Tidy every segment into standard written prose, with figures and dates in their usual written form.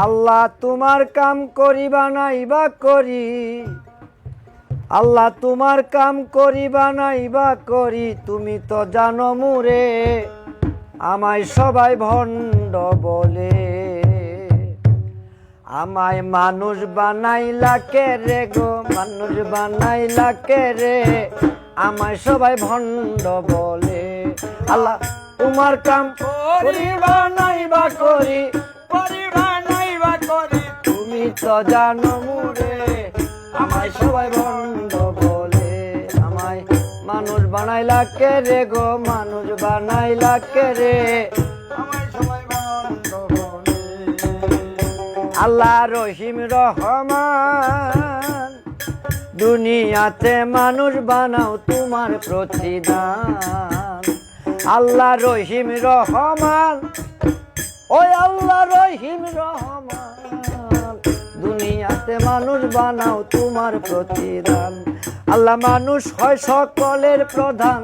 আল্লাহ তোমার কাম করিবা নাইবা করি, আল্লাহ তোমার কাম করিবা নাইবা করি, তুমি তো জানো মুরে আমায় সবাই ভণ্ড বলে। আমায় মানুষ বানাইলা কে রে গো, মানুষ বানাইলা কে রে, আমায় সবাই ভণ্ড বলে। আল্লাহ তোমার কাম করিবা নাইবা করি, করিবা নাইবা করি, তুমি তো জানো মুরে আমায় সবাই ভণ্ড বলে। আমায় মানুষ বানাইলা কে রে গো, মানুষ বানাইলা কে রে, আমায় সবাই ভণ্ড বলে। আল্লাহ রহিম রহমান দুনিয়াতে মানুষ বানাও তোমার প্রতিদান। আল্লাহ রহিম রহমান, ওই আল্লাহ রহিম রহমান দুনিয়াতে মানুষ বানাও তোমার প্রতিদান। আল্লাহ মানুষ হয় সকলের প্রধান,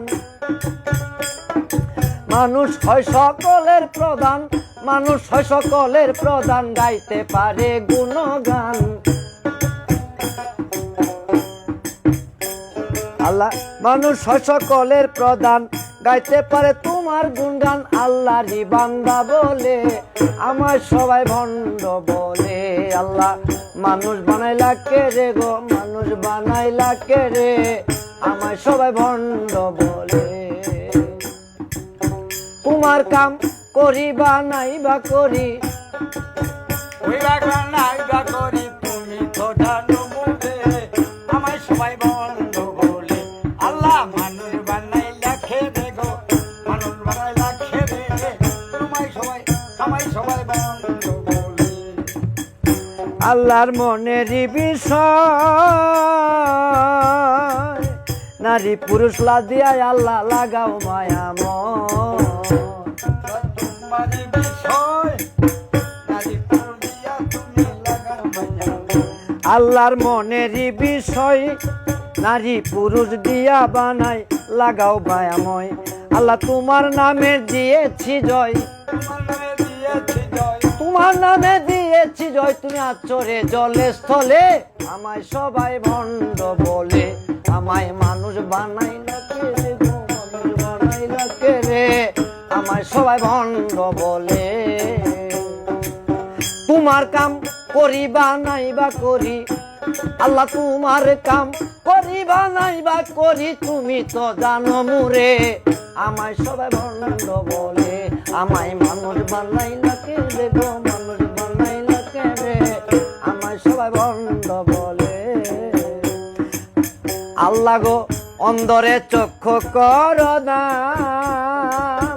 মানুষ হয় সকলের প্রধান, মানুষ হয় সকলের প্রধান, গাইতে পারে গুণগান। আল্লাহ মানুষ হয় সকলের প্রধান, গাইতে পারে তোমার গুণগান। আল্লাহরই বান্দা বলে আমায় সবাই ভণ্ড বলে। আল্লাহ মানুষ বানাইলা কে রে গো, মানুষ বানাইলা কে রে, আমায় সবাই ভণ্ড বলে। তোমার কাম করিবা নাইবা করি, করিবা নাইবা করি, তুমি তো জানো মুরে আমায় সবাই ভণ্ড বলে। আল্লাহ মানুষ বানাইলা খেদে গো, মানুষ বানাইলা খেদে, তোমায় সবাই আমায় সবাই ভণ্ড বলে। আল্লাহর মনেরই বিষয়, নারী পুরুষ লাদিয়া আল্লাহ লাগাও মায়াময়। তোমারই বিষয়, নারী পুরুষ দিয়া তুমি লাগাও মায়া। আল্লাহর মনেরই বিষয়, নারী পুরুষ দিয়া বানাই লাগাও মায়াময়। আল্লাহ তোমার নামে দিয়েছি জয়, তোমার নামে দিয়েছি জয়, তোমার নামে দিয়েছি জয়, তুমি আচরে জলে স্থলে আমায় সবাই ভণ্ড বলে। আমায় মানুষ বানাইলা কে রে গো, মানুষ বানাইলা কে রে, আমায় সবাই ভণ্ড বলে। তোমার কাম করিবা নাইবা করি, আল্লাহ তোমার কাম করিবা নাইবা করি, তুমি তো জানো মুরে আমায় সবাই ভণ্ড বলে। আমায় মানুষ বানাইলা কে রে গো, মানুষ বানাইলা কে রে, আমায় সবাই ভণ্ড বলে। আল্লাহ গো অন্ধরে চক্ষু কর দান,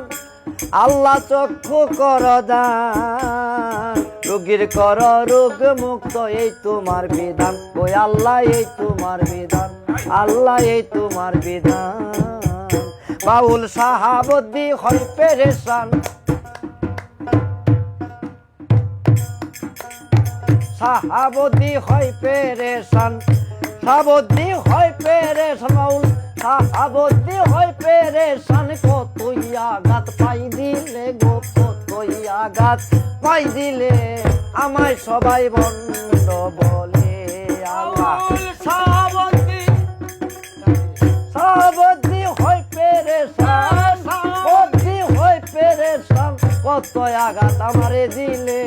আল্লাহ চক্ষু কর দান, রোগীর কর রোগ মুক্ত এই তোমার বিধান। ওই আল্লাহ এই তোমার বিধান, আল্লাহ এই তোমার বিধান। বাউল সাহাবদ্দি হয় পেরেশান, সাহাবদ্দি হয় পেরেশান, সাহাবদ্দি হয় পেরেশান, বাউল সাহাবদ্দি হয় পেরেশান। কতই আঘাত পাই দিলে গো, কতই আঘাত পাই দিলে, আমায় সবাই ভণ্ড বলে। আল্লাহ সাবতী সাহাবদ্দি হয় পেরেশান, সাহাবদ্দি হয় পেরেশান, কত আঘাত আমারে দিলে,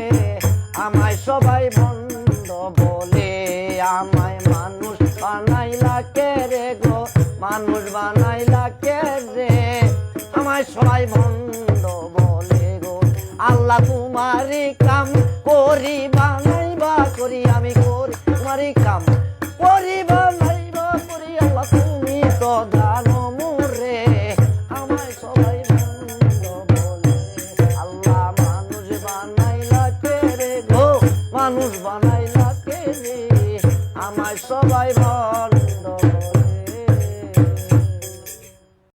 আমায় সবাই ভণ্ড বলে। আমায় মানুষ বানাইলা কে রে গো, মানুষ বানাইলা কে রে, আমায় সবাই ভণ্ড বলে গো। আল্লাহ তোমারই কাম করিবা নাইবা করি, আমি করি তোমারই কাম করিবা নাইবা করি। আল্লাহ তুমি তো জানো মুরে আমায় সবাই ভণ্ড বলে। আল্লাহ মানুষ বানাইলা কে রে গো, মানুষ বানাইলা কে রে, আমায় সবাই ভণ্ড